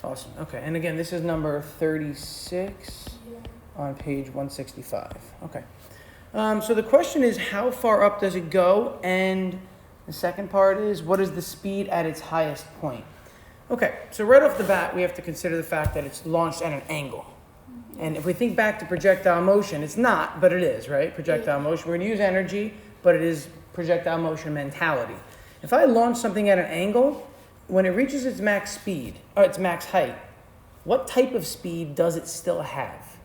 Awesome. Okay. And again, this is number 36 on page 165. Okay. So the question is, how far up does it go? And the second part is, what is the speed at its highest point? Okay. So right off the bat, we have to consider the fact that it's launched at an angle. And if we think back to projectile motion, it's not, but it is, right? Projectile motion. We're going to use energy, but it is projectile motion mentality. If I launch something at an angle, when it reaches its max speed, or its max height, what type of speed does it still have?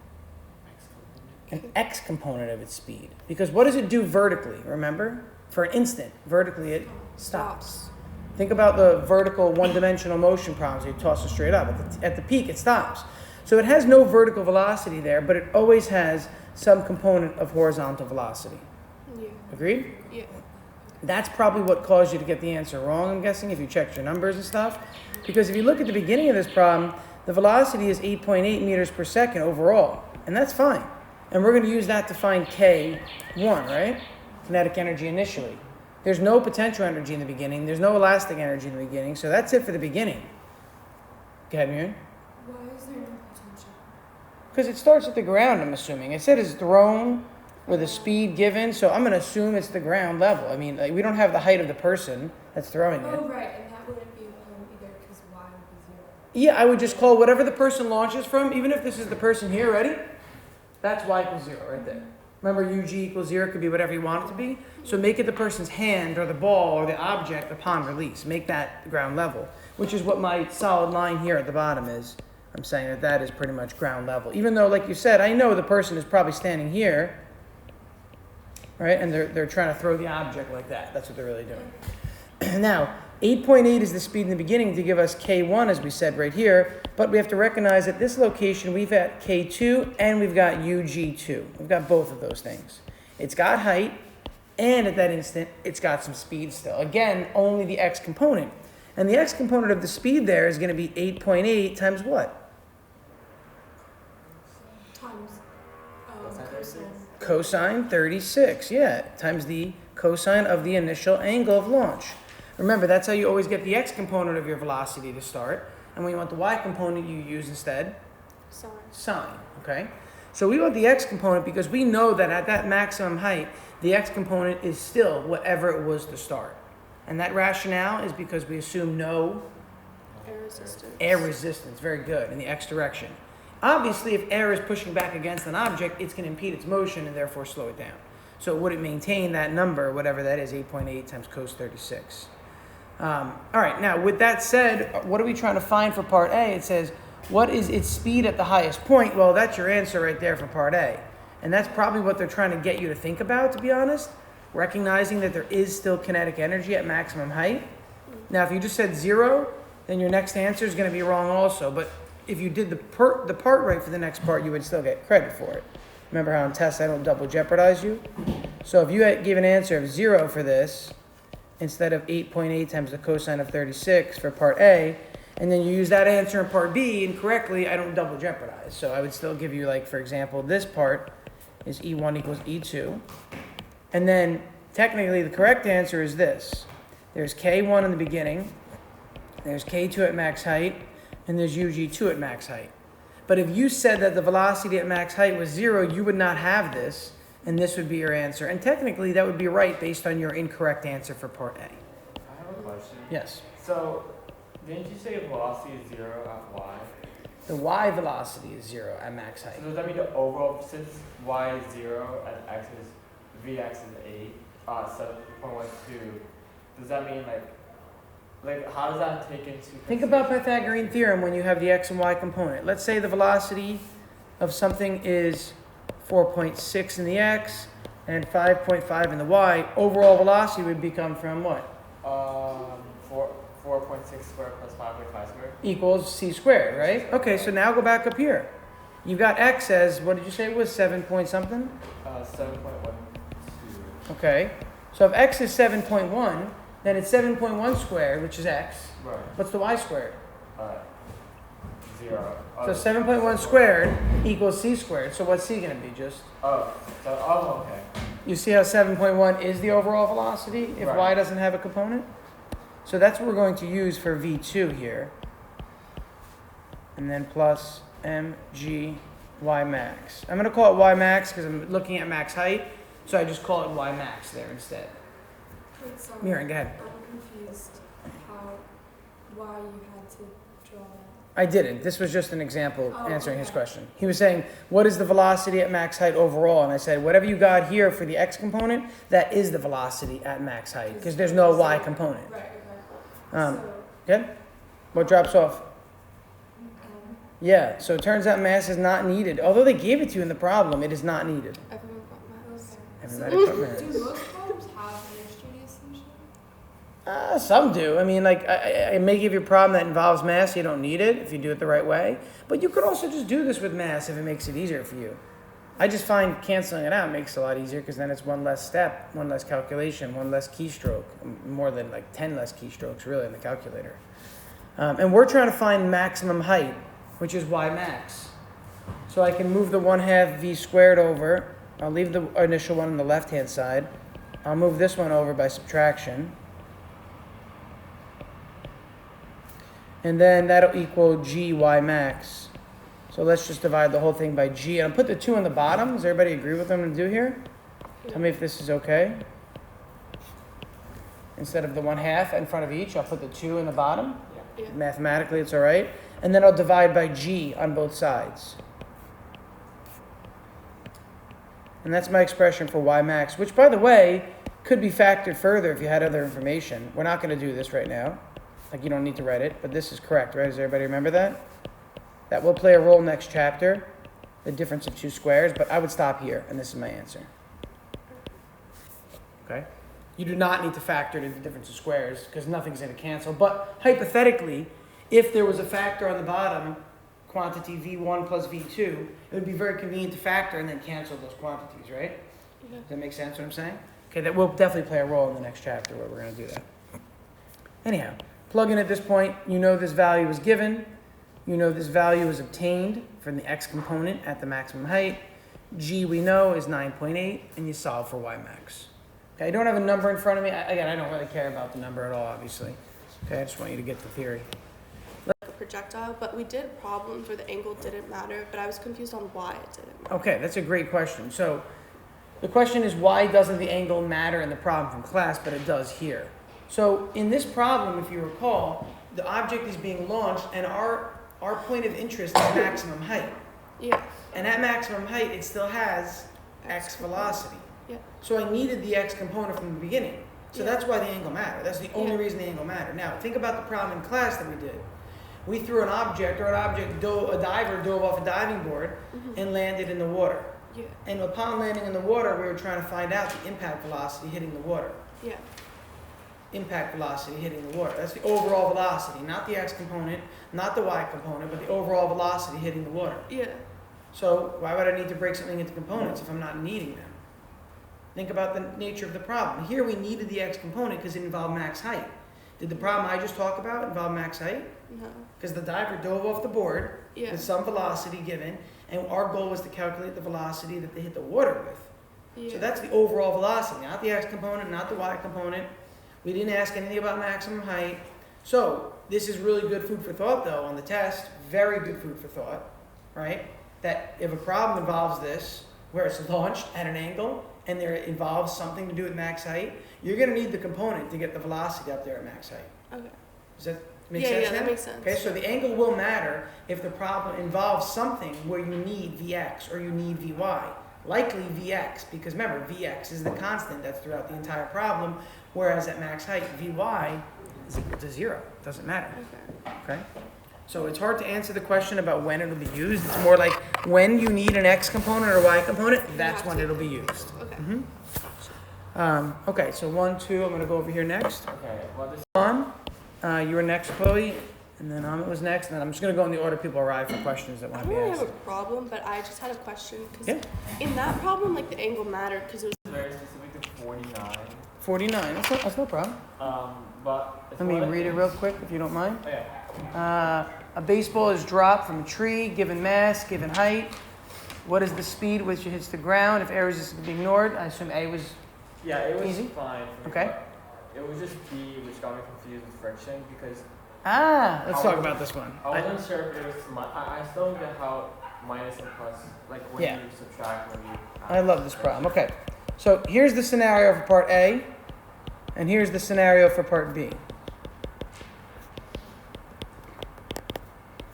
An x component of its speed. Because what does it do vertically, remember? For an instant, vertically it stops. Think about the vertical one-dimensional motion problems. You toss it straight up. At the peak, it stops. So it has no vertical velocity there, but it always has some component of horizontal velocity. Yeah. Agreed? Yeah. That's probably what caused you to get the answer wrong, I'm guessing, if you checked your numbers and stuff. Because if you look at the beginning of this problem, the velocity is 8.8 meters per second overall. And that's fine. And we're going to use that to find K1, right? Kinetic energy initially. There's no potential energy in the beginning. There's no elastic energy in the beginning. So that's it for the beginning. Go ahead, Miriam. Why is there no potential? Because it starts at the ground, I'm assuming. It said it's thrown with a speed given, so I'm going to assume it's the ground level. I mean, we don't have the height of the person that's throwing it. Oh, right, and that wouldn't be either because y would be 0. Yeah, I would just call whatever the person launches from, even if this is the person here, ready? That's y equals 0 right there. Remember, UG equals 0 could be whatever you want it to be. So make it the person's hand or the ball or the object upon release. Make that ground level, which is what my solid line here at the bottom is. I'm saying that that is pretty much ground level. Even though, like you said, I know the person is probably standing here, right? And they're trying to throw the object like that. That's what they're really doing. Now, 8.8 is the speed in the beginning to give us K1, as we said right here. But we have to recognize at this location, we've got K2 and we've got UG2. We've got both of those things. It's got height, and at that instant, it's got some speed still. Again, only the x component. And the x component of the speed there is going to be 8.8 times what? Times cosine. Cosine 36, yeah, times the cosine of the initial angle of launch. Remember, that's how you always get the x component of your velocity to start. And when you want the y component, you use instead sine, okay? So we want the x component because we know that at that maximum height, the x component is still whatever it was to start. And that rationale is because we assume no air resistance, very good, in the x direction. Obviously, if air is pushing back against an object, it's going to impede its motion and therefore slow it down. So would it maintain that number, whatever that is, 8.8 times cos 36? All right, now with that said, what are we trying to find for part A? It says, what is its speed at the highest point? Well, that's your answer right there for part A. And that's probably what they're trying to get you to think about, to be honest, recognizing that there is still kinetic energy at maximum height. Now, if you just said 0, then your next answer is going to be wrong also. But if you did the part right for the next part, you would still get credit for it. Remember how in tests I don't double jeopardize you? So if you give an answer of 0 for this, instead of 8.8 times the cosine of 36 for part A, and then you use that answer in part B incorrectly, I don't double jeopardize. So I would still give you, like, for example, this part is E1 equals E2. And then technically the correct answer is this. There's K1 in the beginning, there's K2 at max height, and there's UG2 at max height. But if you said that the velocity at max height was 0, you would not have this, and this would be your answer. And technically, that would be right based on your incorrect answer for part A. I have a question. Yes. So, didn't you say velocity is 0 at y? The y velocity is 0 at max height. So does that mean the overall, since y is 0 and x is, vx is 7.12, does that mean like how does that take into Think about Pythagorean theorem when you have the x and y component. Let's say the velocity of something is 4.6 in the x and 5.5 in the y. Overall velocity would become from what? 4.6 squared plus 5.5 squared? Equals c squared, right? Okay, so now go back up here. You've got x as, what did you say it was, 7 point something? 7.12. Okay, so if x is 7.1, then it's 7.1 squared, which is x. Right. What's the y squared? 0. So 7.1 squared equals c squared. So what's c going to be, just? Okay. You see how 7.1 is the overall velocity if Right. y doesn't have a component? So that's what we're going to use for V2 here. and then plus mg y max. I'm going to call it y max because I'm looking at max height, so I just call it y max there instead. Wait, sorry. Mirren, go ahead. I'm confused why you had to draw that. I didn't. This was just an example Oh, answering his okay. question. He was saying, what is the velocity at max height overall? And I said, whatever you got here for the x component, that is the velocity at max height because there's no y component. Right, okay. Um, So, Good? What drops off? um, Yeah, so it turns out mass is not needed. Although they gave it to you in the problem, it is not needed. everyone got maths. Everybody put mass. Do most problems have an extraneous solution? Some do. I mean, like, I may give you a problem that involves mass. You don't need it if you do it the right way. But you could also just do this with mass if it makes it easier for you. I just find canceling it out makes it a lot easier because then it's one less step, one less calculation, one less keystroke, more than like 10 less keystrokes really in the calculator. And we're trying to find maximum height, which is y max. So I can move the 1/2 v squared over. I'll leave the initial one on the left-hand side. I'll move this one over by subtraction. And then that'll equal g y max. So let's just divide the whole thing by g. And I'll put the 2 on the bottom. Does everybody agree with what I'm going to do here? Tell me if this is okay. Instead of the 1/2 in front of each, I'll put the 2 in the bottom. Yeah. Mathematically, it's all right. And then I'll divide by g on both sides. And that's my expression for y max, which, by the way, could be factored further if you had other information. We're not going to do this right now. Like, you don't need to write it, but this is correct, right? Does everybody remember that? That will play a role next chapter, the difference of two squares, but I would stop here, and this is my answer. Okay? You do not need to factor in the difference of squares, because nothing's going to cancel. But hypothetically, if there was a factor on the bottom, quantity v1 plus v2, it would be very convenient to factor and then cancel those quantities, right? Yeah. Does that make sense what I'm saying? Okay, that will definitely play a role in the next chapter where we're going to do that. Anyhow, plug in at this point, you know this value is given. You know this value is obtained from the x component at the maximum height. G we know is 9.8, and you solve for y max. Okay, I don't have a number in front of me. Again, I don't really care about the number at all, obviously. Okay, I just want you to get the theory. A projectile, but we did problems where the angle didn't matter, but I was confused on why it didn't matter. Okay, that's a great question. So the question is, why doesn't the angle matter in the problem from class, but it does here? So in this problem, if you recall, the object is being launched, and our point of interest is maximum height. Yeah. And at maximum height, it still has x velocity. Yeah. So I needed the x component from the beginning. So Yeah. that's why the angle mattered. That's the only Yeah. reason the angle mattered. Now, think about the problem in class that we did. We threw an object, or a diver dove off a diving board and landed in the water. Yeah. And upon landing in the water, we were trying to find out the impact velocity hitting the water. Yeah. Impact velocity hitting the water. That's the overall velocity, not the x component, not the y component, but the overall velocity hitting the water. Yeah. So why would I need to break something into components if I'm not needing them? Think about the nature of the problem. Here we needed the x component because it involved max height. Did the problem I just talked about involve max height? No. Because the diver dove off the board Yeah. with some velocity given, and our goal was to calculate the velocity that they hit the water with. Yeah. So that's the overall velocity, not the x component, not the y component. We didn't ask anything about maximum height. So this is really good food for thought, though, on the test. Very good food for thought, right? That if a problem involves this, where it's launched at an angle, and there involves something to do with max height, you're going to need the component to get the velocity up there at max height. Okay. Does that make Yeah, sense yeah, now? that makes sense. Okay, so the angle will matter if the problem involves something where you need Vx or you need Vy. Likely Vx, because remember, Vx is the constant that's throughout the entire problem, whereas at max height, Vy is equal to 0. It doesn't matter. Okay. Okay? So it's hard to answer the question about when it'll be used. It's more like when you need an x component or y component, that's have when to. it'll be used. Okay. Okay, so 1, 2, I'm going to go over here next. Okay, well, this On, you were next, Chloe, and then Amit was next, and then I'm just going to go in the order people arrive for questions that I want don't to be really asked. have a problem, but I just had a question because Yeah. in that problem, like the angle mattered because it was is very specific to 49. 49, that's no problem. But it's Let me more like read it this. real quick if you don't mind. Oh, yeah. A baseball is dropped from a tree, given mass, given height. What is the speed which it hits the ground? If A is to be ignored, I assume A was Yeah, it was Easy? fine. For me, Okay. but it was just B which got me confused with friction because Let's talk about this one. I wasn't sure if it was, I still don't get how minus and plus, like when Yeah. you subtract, when you I love this problem. Okay, so here's the scenario for part A, and here's the scenario for part B.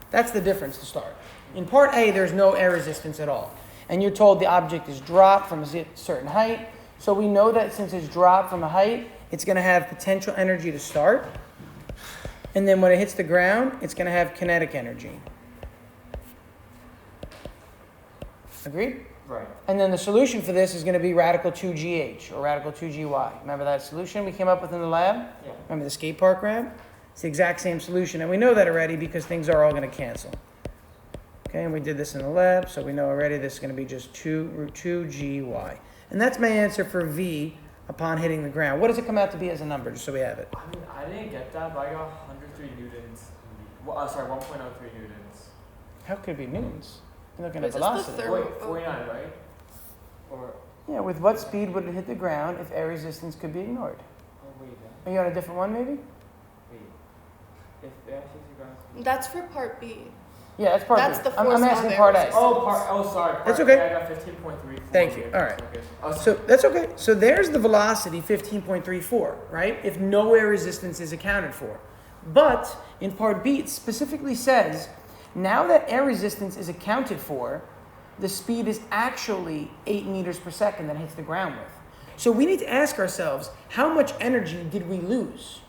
That's the difference to start. In part A, there's no air resistance at all. And you're told the object is dropped from a certain height. So we know that since it's dropped from a height, it's going to have potential energy to start. And then when it hits the ground, it's going to have kinetic energy. Agreed? right. And then the solution for this is going to be radical 2GH or radical 2GY. Remember that solution we came up with in the lab? Yeah. Remember the skate park ramp? It's the exact same solution. And we know that already because things are all going to cancel. Okay, and we did this in the lab, so we know already this is going to be just 2 root 2GY. And that's my answer for V upon hitting the ground. What does it come out to be as a number, just so we have it? I mean, I didn't get that, but I got 103 newtons. Well, sorry, 1.03 newtons. How could it be newtons? You're looking at Is this the velocity. third- Wait, 49, right? Or, Yeah, with what speed would it hit the ground if air resistance could be ignored? oh wait, Are you on a different one, maybe? wait. If the F 60 grams. That's for part B. Yeah, that's part That's B. the I'm force asking of part air A. Sorry. That's Part okay. A, I got 15.34. Thank you. newtons. All right. Okay. Oh, So that's okay. So there's the velocity, 15.34, right? If no air resistance is accounted for. But in part B, it specifically says, now that air resistance is accounted for, the speed is actually 8 meters per second that it hits the ground with. So we need to ask ourselves, how much energy did we lose?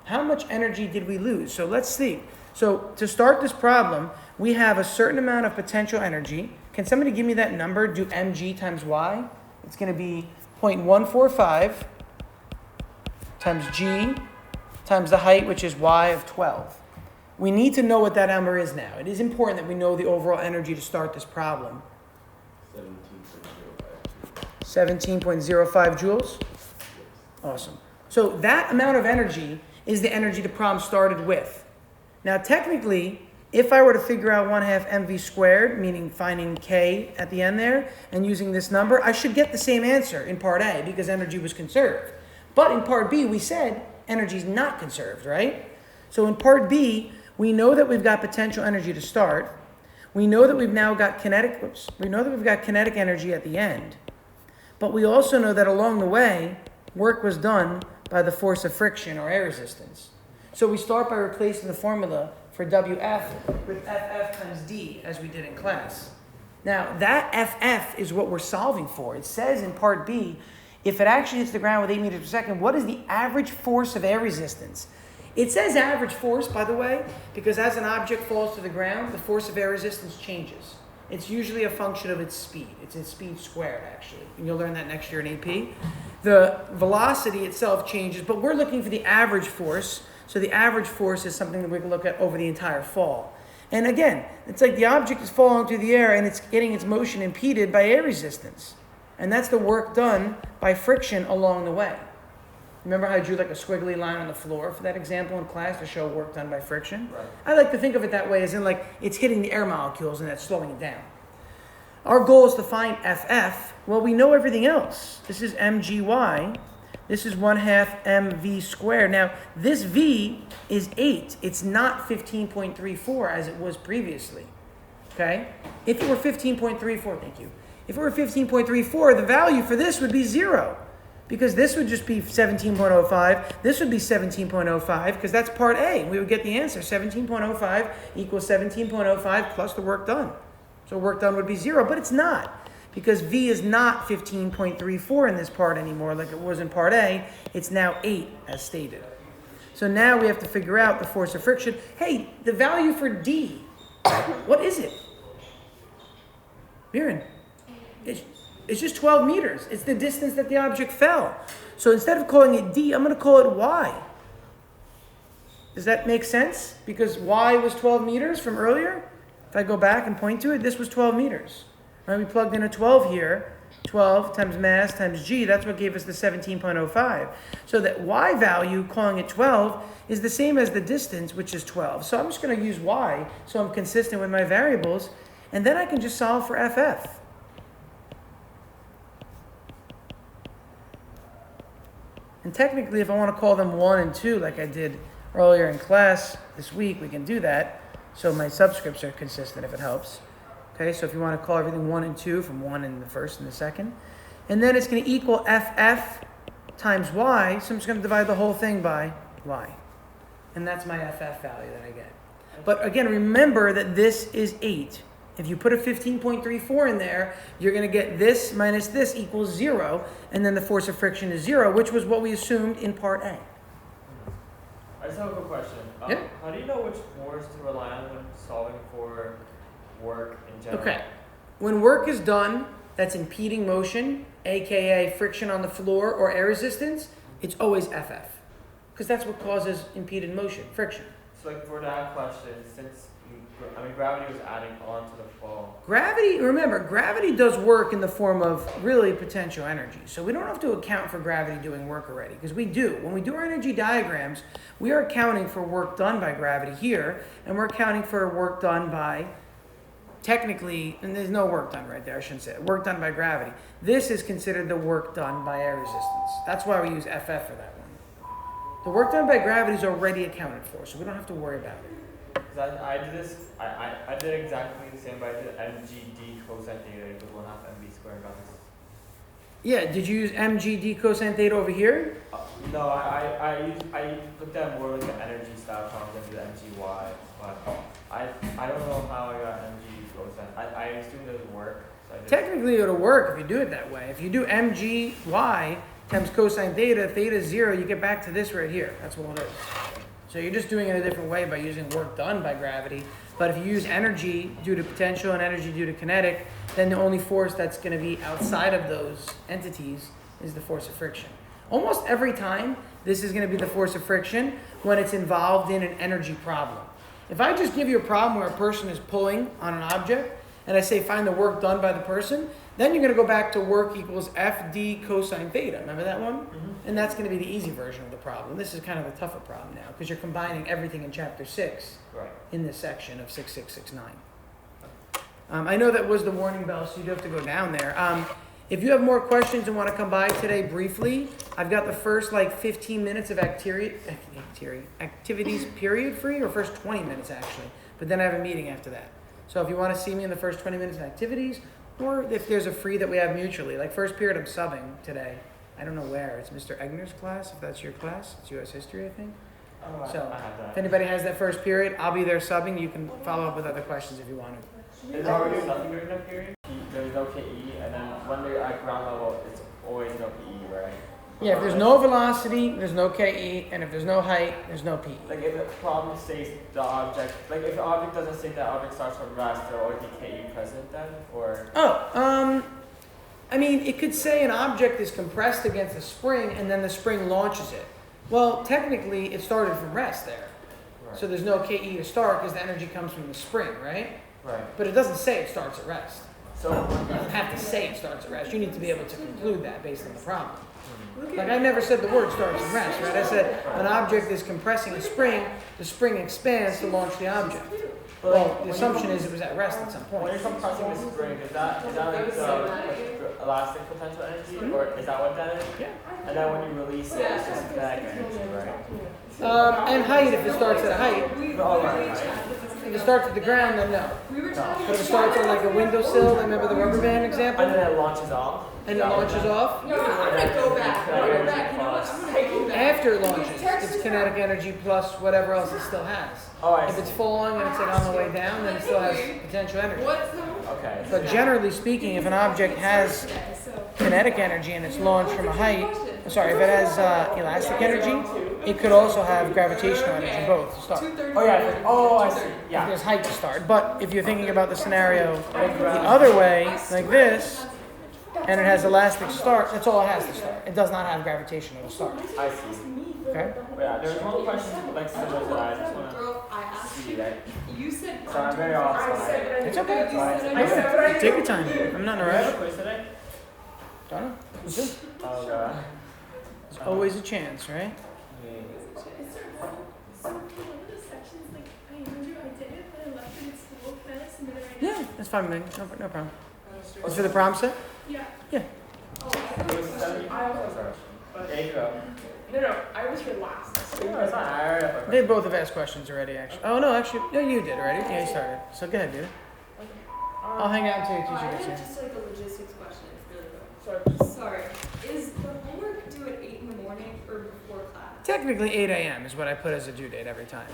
How much energy did we lose? So let's see. So to start this problem, we have a certain amount of potential energy. Can somebody give me that number? Do mg times y. It's going to be 0.145 times g times the height, which is y of 12. We need to know what that number is now. It is important that we know the overall energy to start this problem. 17.05 joules. Awesome. So that amount of energy is the energy the problem started with. Now, technically, if I were to figure out 1/2 mv squared, meaning finding k at the end there, and using this number, I should get the same answer in part A because energy was conserved. But in part B, we said energy is not conserved, right? So in part B, we know that we've got potential energy to start. We know that we've now got kinetic energy at the end. But we also know that along the way, work was done by the force of friction or air resistance. So we start by replacing the formula for WF with FF times D, as we did in class. Now, that FF is what we're solving for. It says in part B, if it actually hits the ground with 8 meters per second, what is the average force of air resistance? It says average force, by the way, because as an object falls to the ground, the force of air resistance changes. It's usually a function of its speed. It's its speed squared, actually. And you'll learn that next year in AP. The velocity itself changes, but we're looking for the average force. So the average force is something that we can look at over the entire fall. And again, it's like the object is falling through the air and it's getting its motion impeded by air resistance. And that's the work done by friction along the way. Remember how I drew like a squiggly line on the floor for that example in class to show work done by friction? Right. I like to think of it that way, as in like it's hitting the air molecules and that's slowing it down. Our goal is to find FF. Well, we know everything else. This is mgy. This is 1/2 mv squared. Now, this v is 8. It's not 15.34 as it was previously. Okay? If it were 15.34, thank you. If it were 15.34, the value for this would be 0. Because this would just be 17.05. This would be 17.05 because that's part A. We would get the answer. 17.05 equals 17.05 plus the work done. So work done would be 0, but it's not. Because V is not 15.34 in this part anymore like it was in part A. It's now 8 as stated. So now we have to figure out the force of friction. Hey, the value for D, what is it? Viren, it's just 12 meters. It's the distance that the object fell. So instead of calling it D, I'm going to call it Y. Does that make sense? Because Y was 12 meters from earlier. If I go back and point to it, this was 12 meters. Right, we plugged in a 12 here. 12 times mass times G, that's what gave us the 17.05. So that Y value, calling it 12, is the same as the distance, which is 12. So I'm just going to use Y so I'm consistent with my variables. And then I can just solve for FF. And technically, if I want to call them 1 and 2 like I did earlier in class this week, we can do that. So my subscripts are consistent if it helps. Okay, so if you want to call everything 1 and 2 from 1 in the first and the second. And then it's going to equal FF times Y. So I'm just going to divide the whole thing by Y. And that's my FF value that I get. But again, remember that this is 8. If you put a 15.34 in there, you're going to get this minus this equals 0. And then the force of friction is 0, which was what we assumed in part A. I just have a quick question. Yeah. How do you know which force to rely on when solving for work in general? Okay. When work is done, that's impeding motion, aka friction on the floor or air resistance, it's always FF. Because that's what causes impeded motion, friction. So like for that question, since gravity was adding on to the flow. Gravity, remember, gravity does work in the form of really potential energy. So we don't have to account for gravity doing work already, because we do. When we do our energy diagrams, we are accounting for work done by gravity here, and we're accounting for work done by, technically, and there's no work done right there, I shouldn't say it, work done by gravity. This is considered the work done by air resistance. That's why we use FF for that one. The work done by gravity is already accounted for, so we don't have to worry about it. Because I did this, I did exactly the same, but I did mgd cosine theta equals 1/2 mv squared on this. Yeah, did you use mgd cosine theta over here? No, I looked at more like the energy style problems than the mgy, but I don't know how I got mg cosine. I assumed it would work. So I did. Technically, it'll work if you do it that way. If you do mgy times cosine theta, theta is 0, you get back to this right here. That's what it is. So you're just doing it a different way by using work done by gravity. But if you use energy due to potential and energy due to kinetic, then the only force that's going to be outside of those entities is the force of friction. Almost every time, this is going to be the force of friction when it's involved in an energy problem. If I just give you a problem where a person is pulling on an object, and I say find the work done by the person, then you're going to go back to work equals FD cosine theta. Remember that one? Mm-hmm. And that's going to be the easy version of the problem. This is kind of a tougher problem now because you're combining everything in chapter 6 Right. in this section of 6669. I know that was the warning bell, so you do have to go down there. If you have more questions and want to come by today briefly, I've got the first 15 minutes of activities period free, or first 20 minutes actually. But then I have a meeting after that. So if you want to see me in the first 20 minutes of activities, or if there's a free that we have mutually, like first period I'm subbing today. I don't know where. It's Mr. Egner's class, if that's your class. It's U.S. History, I think. Oh, So I have that. if anybody has that first period, I'll be there subbing. You can follow up with other questions if you want to. Is there already nothing during that period? There's no KE, and then when they're at ground level, it's always no PE, right? Yeah, if there's no velocity, there's no KE, and if there's no height, there's no PE. Like if the problem states the object, like if the object doesn't state that object starts from rest, there will always be KE present then, or? I mean, it could say an object is compressed against a spring, and then the spring launches it. Well, technically, it started from rest there. Right. So there's no KE to start because the energy comes from the spring, right? Right. But it doesn't say it starts at rest. So You don't have to say it starts at rest. You need to be able to conclude that based on the problem. Like I never said the word starts at rest, right? I said an object is compressing a spring, the spring expands to launch the object. Well, the assumption is it was at rest at some when point. you're compressing the spring, is that like the elastic potential energy, or is that what that is? Yeah. And then when you release it, it's just kinetic energy, right? And height, if it starts at a height. Oh, right. If it starts at the ground, then no. But if it starts on like a windowsill, remember the rubber band example? And then it launches off. And it launches off? No, I'm gonna go back. I'm gonna go back. You know what? I'm gonna go back. After it launches, it's kinetic energy plus whatever else it still has. Oh, I If see. it's falling and it's like on the way down, then it still has potential energy. What's the? Okay. But generally speaking, if an object has Okay, so. kinetic energy and it's launched from a height, sorry, if it has elastic energy, it could also have gravitational energy, both to start. 2:30. Oh yeah. Oh, I see. If Yeah. there's height to start. But if you're thinking about the scenario the other way, like this, and it has elastic start, that's all it has to start. It does not have gravitational to start. I see. Okay? But yeah, there's one question like similar to that. I just wanna Girl, I asked see you. that. You said. So I'm very off tonight. It's okay. You said I said what I Take your time. I'm not in Do a I have rush. a quiz today? Don't know. It's good. Oh god. There's always a chance, right? Yeah, that's fine, man. No problem. It's for the prom set? Yeah. Yeah. It was 70. Oh, sorry. There you go. No, I was here last. So No, it's not. I already have a They question. both have asked questions already, actually. Oh, no, actually, no, you did already. Yeah, you started. So go ahead, dude. I'll hang out until your I teacher have gets here. just like a logistics question. It's really good. Sorry. Is the homework due at 8 in the morning or before class? Technically, 8 a.m. is what I put as a due date every time.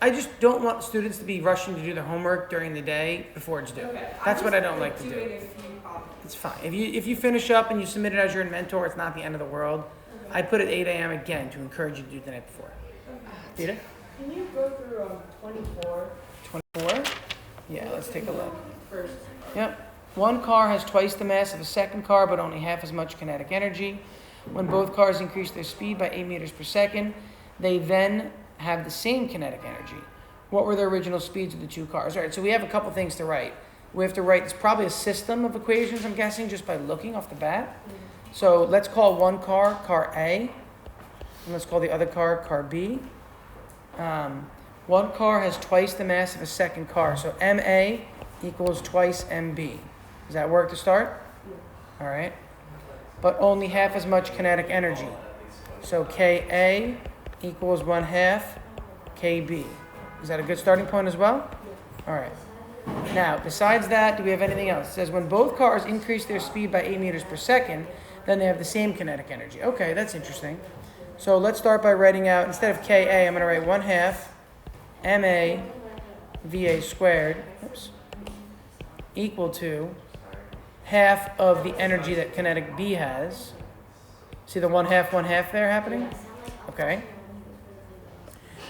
I just don't want students to be rushing to do their homework during the day before it's due. Okay. That's what I don't I'm like just to doing do. a few problems. It's fine. If you finish up and you submit it as your mentor, it's not the end of the world. Okay. I put it 8 a.m. again to encourage you to do it the night before. Dita? Can you go through 24 24? Yeah, let's take a look. first? Yep. One car has twice the mass of a second car, but only half as much kinetic energy. When both cars increase their speed by 8 meters per second, they then have the same kinetic energy. What were the original speeds of the two cars? All right, so we have a couple things to write. We have to write, it's probably a system of equations, I'm guessing, just by looking off the bat. So let's call one car car A, and let's call the other car B. One car has twice the mass of a second car, so MA equals twice MB. Does that work to start? All right. But only half as much kinetic energy. So KA equals 1/2 KB. Is that a good starting point as well? All right. Now, besides that, do we have anything else? It says when both cars increase their speed by 8 meters per second, then they have the same kinetic energy. Okay, that's interesting. So let's start by writing out, instead of KA, I'm going to write 1/2 MA VA squared, equal to half of the energy that kinetic B has. See the 1/2 there happening? Okay.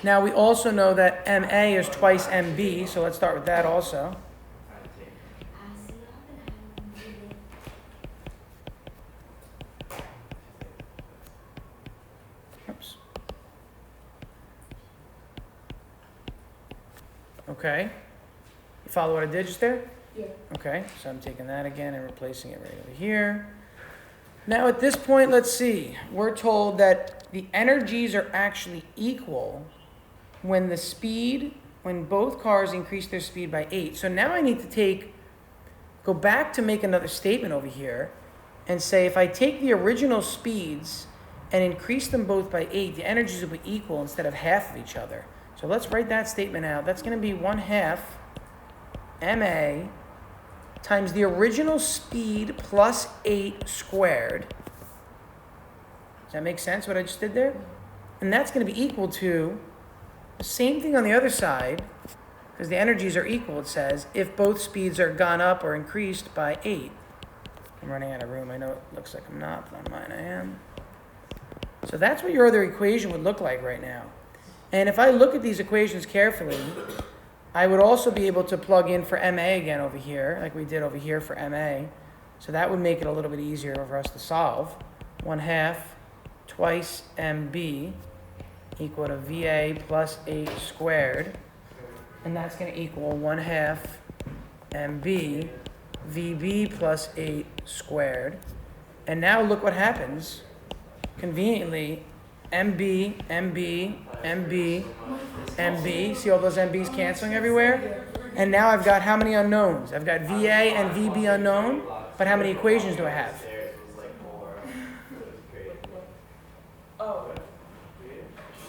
Now we also know that MA is twice MB, so let's start with that also. Oops. Okay. You follow what I did just there? Yeah. Okay, so I'm taking that again and replacing it right over here. Now at this point, let's see. We're told that the energies are actually equal when both cars increase their speed by 8. So now I need to go back to make another statement over here and say if I take the original speeds and increase them both by 8, the energies will be equal instead of half of each other. So let's write that statement out. That's going to be 1/2 MA times the original speed plus 8 squared. Does that make sense what I just did there? And that's going to be equal to the same thing on the other side, because the energies are equal, it says, if both speeds are gone up or increased by 8. I'm running out of room. I know it looks like I'm not, but on mine I am. So that's what your other equation would look like right now. And if I look at these equations carefully, I would also be able to plug in for MA again over here, like we did over here for MA. So that would make it a little bit easier for us to solve. 1/2 twice MB equal to VA plus 8 squared. And that's going to equal 1/2 MB VB plus 8 squared. And now look what happens. Conveniently, MB, MB, MB, MB. See all those MBs canceling everywhere? And now I've got how many unknowns? I've got VA and VB unknown, but how many equations do I have? Oh,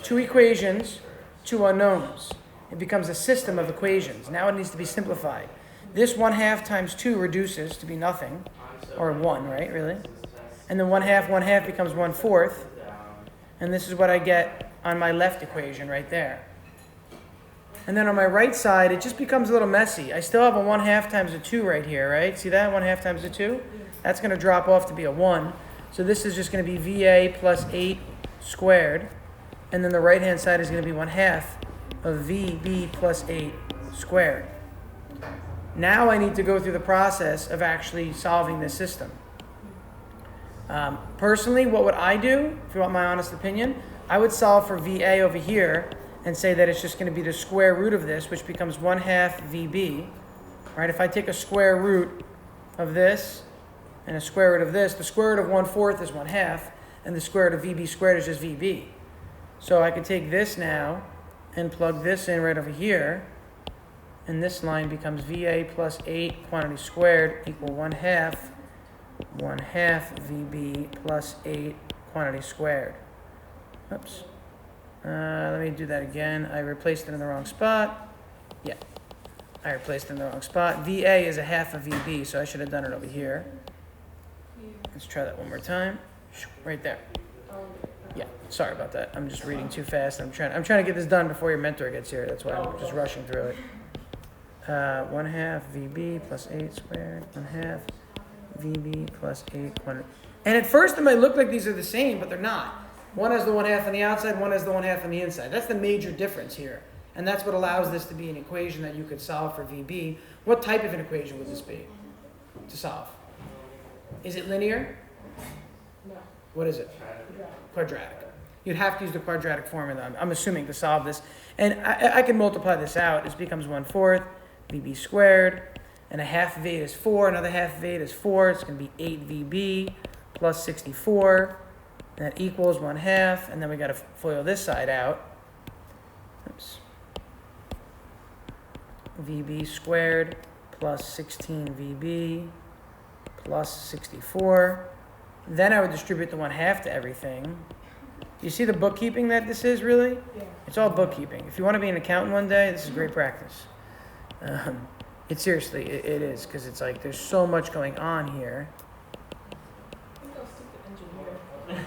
2 equations, 2 unknowns. It becomes a system of equations. Now it needs to be simplified. This 1/2 times 2 reduces to be nothing, or 1, right, really? And then 1/2 becomes 1/4. And this is what I get on my left equation right there. And then on my right side, it just becomes a little messy. I still have a 1/2 times a 2 right here, right? See that? 1/2 times a 2? That's going to drop off to be a 1. So this is just going to be VA plus 8 squared. And then the right-hand side is going to be 1/2 of VB plus 8 squared. Now I need to go through the process of actually solving this system. Personally, what would I do, if you want my honest opinion? I would solve for VA over here and say that it's just going to be the square root of this, which becomes 1/2 VB. Right? If I take a square root of this and a square root of this, the square root of 1/4 is 1/2, and the square root of VB squared is just VB. So I could take this now and plug this in right over here, and this line becomes VA plus 8 quantity squared equal 1/2 VB plus 8 quantity squared. Oops. Let me do that again. I replaced it in the wrong spot. Yeah, I replaced it in the wrong spot. VA is a half of VB, so I should have done it over here. Let's try that one more time. Right there. Yeah, sorry about that. I'm just reading too fast. I'm trying to get this done before your mentor gets here. That's why I'm just rushing through it. 1/2 VB plus 8 squared. 1/2 VB plus 8. And at first it might look like these are the same, but they're not. One has the 1/2 on the outside, one has the 1/2 on the inside. That's the major difference here. And that's what allows this to be an equation that you could solve for VB. What type of an equation would this be to solve? Is it linear? No. What is it? Quadratic. You'd have to use the quadratic formula, I'm assuming, to solve this. And I can multiply this out. This becomes 1/4 VB squared. And 1/2 of 8 is 4. Another 1/2 of 8 is 4. It's going to be 8 VB plus 64. And that equals 1/2. And then we got to FOIL this side out. Oops. VB squared plus 16 VB plus 64. Then I would distribute the 1/2 to everything. You see the bookkeeping that this is, really? Yeah. It's all bookkeeping. If you want to be an accountant one day, this is great practice. It seriously, it is, because it's like there's so much going on here. I think I'll stick to engineer.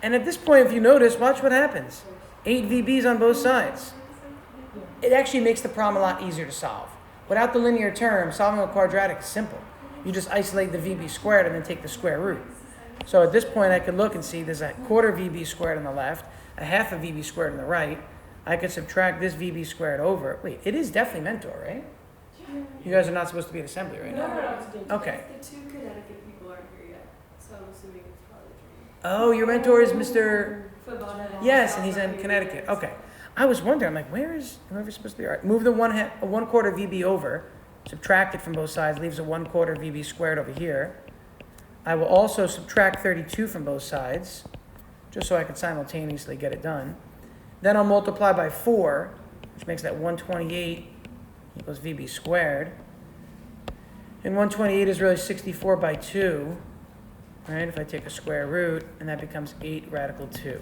And at this point, if you notice, watch what happens. 8 VBs on both sides. It actually makes the problem a lot easier to solve. Without the linear term, solving a quadratic is simple. You just isolate the VB squared and then take the square root. So at this point, I could look and see there's a 1/4 VB squared on the left, 1/2 of VB squared on the right. I could subtract this VB squared over. Wait, it is definitely Mentor, right? You guys are not supposed to be at assembly right now. No. Okay. The 2 Connecticut people aren't here yet, so I'm assuming it's probably 3. Oh, your mentor is Mr. Favana. Yes, and he's in Connecticut. Okay. I was wondering, I'm like, where is whoever's supposed to be? All right, move the 1/4 VB over, subtract it from both sides, leaves a 1/4 VB squared over here. I will also subtract 32 from both sides, just so I can simultaneously get it done. Then I'll multiply by 4, which makes that 128 equals VB squared. And 128 is really 64 by 2, right? If I take a square root, and that becomes 8 radical 2.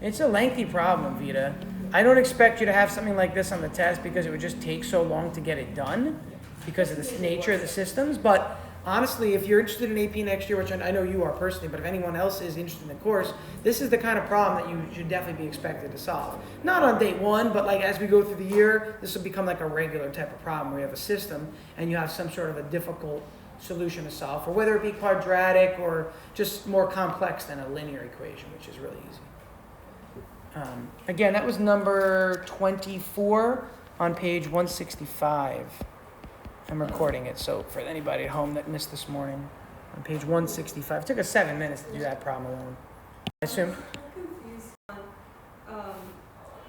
It's a lengthy problem, Vita. I don't expect you to have something like this on the test because it would just take so long to get it done because of the nature of the systems. But honestly, if you're interested in AP next year, which I know you are personally, but if anyone else is interested in the course, this is the kind of problem that you should definitely be expected to solve. Not on day one, but like as we go through the year, this will become like a regular type of problem where you have a system and you have some sort of a difficult solution to solve, or whether it be quadratic or just more complex than a linear equation, which is really easy. Again, that was number 24 on page 165. I'm recording it, so for anybody at home that missed this morning, on page 165. It took us 7 minutes to do that problem alone. I assume. I'm confused on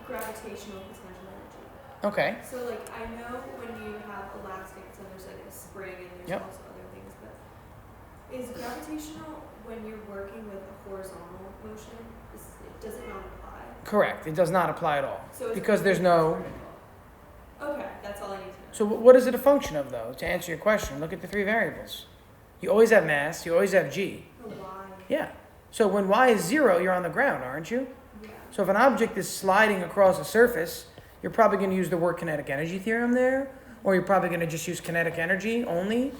gravitational potential energy. Okay. So like I know when you have elastics and there's like a spring and there's Yep. also other things, but is gravitational when you're working with a horizontal motion? Does it not apply? Correct. It does not apply at all So it's because there's no. Okay, that's all I need to know. So what is it a function of, though? To answer your question, look at the 3 variables. You always have mass. You always have g. The why? Yeah. So when y is 0, you're on the ground, aren't you? Yeah. So if an object is sliding across a surface, you're probably going to use the word kinetic energy theorem there, or you're probably going to just use kinetic energy only.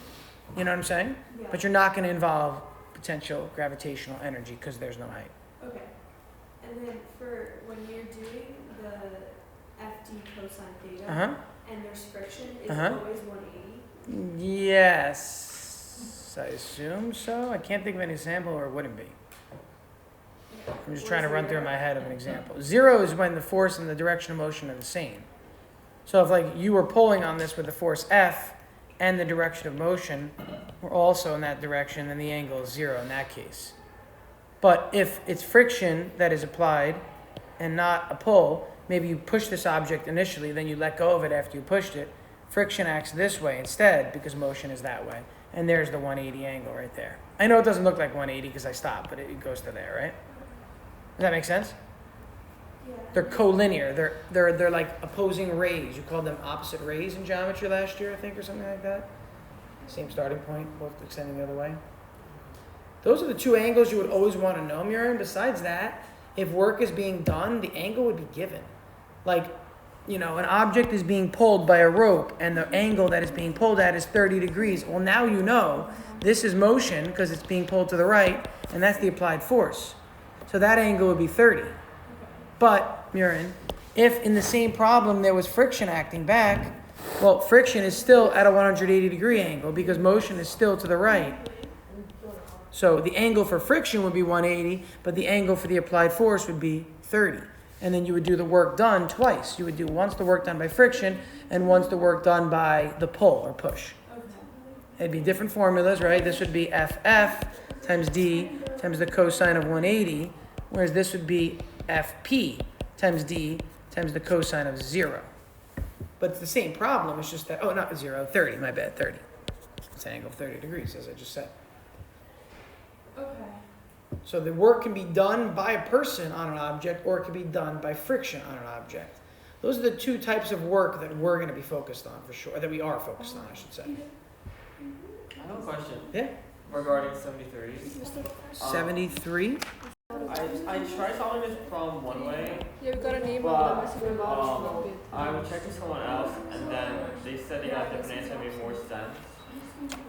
You know what I'm saying? Yeah. But you're not going to involve potential gravitational energy because there's no height. Okay. And then for when you're doing the FD cosine theta Uh-huh. and there's friction, is Uh-huh. it always 180? Yes. I assume so. I can't think of an example where it wouldn't be. I'm just trying to run through in my head of an example. 0 is when the force and the direction of motion are the same. So if like you were pulling on this with the force F and the direction of motion were also in that direction, then the angle is 0 in that case. But if it's friction that is applied and not a pull, maybe you push this object initially, then you let go of it after you pushed it. Friction acts this way instead because motion is that way. And there's the 180 angle right there. I know it doesn't look like 180 because I stopped, but it goes to there, right? Does that make sense? Yeah. They're collinear. They're like opposing rays. You called them opposite rays in geometry last year, I think, or something like that. Same starting point, both extending the other way. Those are the two angles you would always want to know, Miriam. Besides that, if work is being done, the angle would be given. Like, you know, an object is being pulled by a rope and the angle that is being pulled at is 30 degrees. Well, now you know this is motion because it's being pulled to the right, and that's the applied force. So that angle would be 30. But, Miriam, if in the same problem there was friction acting back, well, friction is still at a 180 degree angle because motion is still to the right. So the angle for friction would be 180, but the angle for the applied force would be 30. And then you would do the work done twice. You would do once the work done by friction and once the work done by the pull or push. It'd be different formulas, right? This would be FF times D times the cosine of 180, whereas this would be FP times D times the cosine of 0. But it's the same problem, it's just that, oh, not 0, 30, my bad, 30. It's an angle of 30 degrees, as I just said. Okay. So the work can be done by a person on an object, or it can be done by friction on an object. Those are the two types of work that we're going to be focused on for sure, or that we are focused on, I should say. I have a question. Yeah. Regarding 73. 73? I tried solving this problem one way, Yeah, we got a name but of the I would check with someone else, and then they said they got a different answer that made more sense.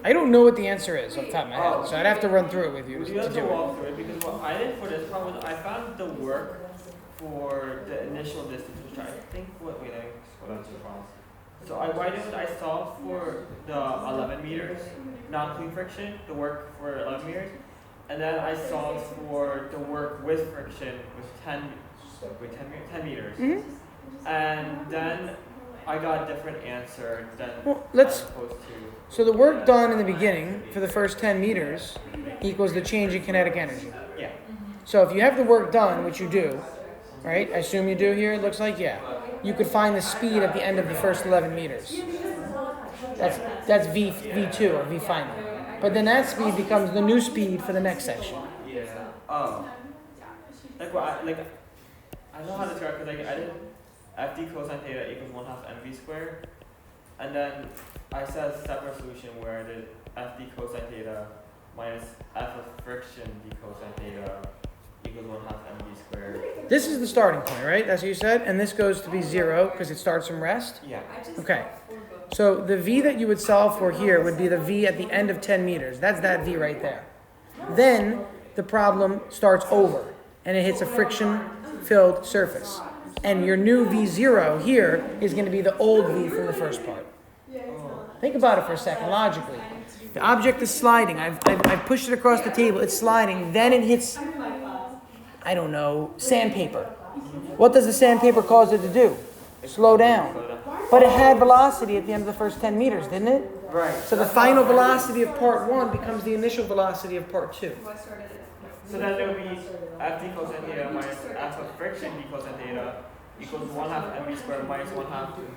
I don't know what the answer is off the top of my head, so I'd have to run through it with you Would to you have to do it. walk through it? Because what I did for this problem was I found the work for the initial distance, which I think, wait, let me scroll down to the problem. So what I did was I solved for the 11 meters, non-clean friction, the work for 11 meters, and then I solved for the work with friction with 10 meters. Mm-hmm. And then I got a different answer than Well, as opposed to. So the work done in the beginning for the first 10 meters equals the change in kinetic energy. Yeah. So if you have the work done, which you do, right? I assume you do here, it looks like, yeah. You could find the speed at the end of the first 11 meters. That's V2 or V final. But then that speed becomes the new speed for the next section. Yeah. Oh. I know how to describe because I did FD cosine theta equals 1/2 mv squared, and then I said a separate solution where I did FD cosine theta minus F of friction d cosine theta equals 1/2 mv squared. This is the starting point, right? That's what you said? And this goes to be 0 because it starts from rest? Yeah. Okay. So the V that you would solve for here would be the V at the end of 10 meters. That's that V right there. Then the problem starts over and it hits a friction-filled surface. And your new V0 here is going to be the old V from the first part. Think about it for a second, logically. The object is sliding. I've pushed it across the table. It's sliding. Then it hits, I don't know, sandpaper. What does the sandpaper cause it to do? Slow down. But it had velocity at the end of the first 10 meters, didn't it? Right. So the final velocity of part 1 becomes the initial velocity of part 2. So then it would be FD cosine theta minus F of friction d cosine theta equals 1/2 mv squared minus 1/2.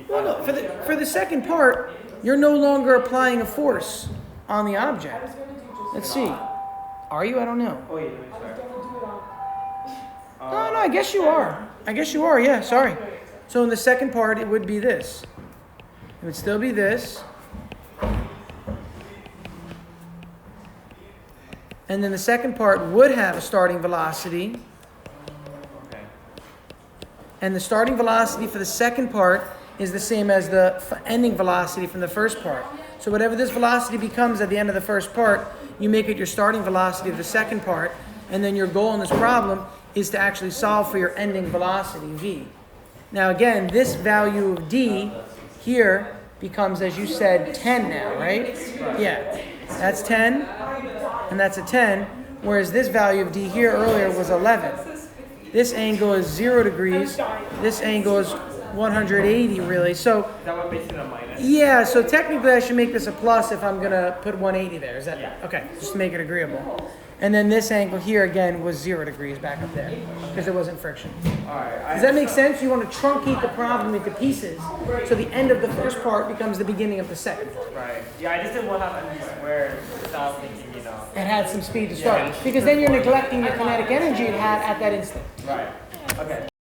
Well, no, for the second part, you're no longer applying a force on the object. Let's see. Are you? I don't know. Oh, wait, let me start. No, I guess you are. I guess you are, yeah, sorry. So in the second part, it would be this. It would still be this. And then the second part would have a starting velocity. Okay. And the starting velocity for the second part is the same as the ending velocity from the first part. So whatever this velocity becomes at the end of the first part, you make it your starting velocity of the second part. And then your goal in this problem is to actually solve for your ending velocity, V. Now again, this value of D here becomes, as you said, 10 now, right? Yeah, that's 10, and that's a 10, whereas this value of D here earlier was 11. This angle is 0 degrees, this angle is 180 really, so That one makes it a minus. yeah, so technically I should make this a plus if I'm gonna put 180 there, is that, Yeah. okay, just to make it agreeable. And then this angle here again was 0 degrees back up there, because there wasn't friction. Alright. Does that make sense? You want to truncate the problem into pieces, so the end of the first part becomes the beginning of the second part. Right. Yeah, I just didn't want to have mv squared without thinking, It had some speed to start, because then you're neglecting the kinetic energy it had at that instant. Right. Okay.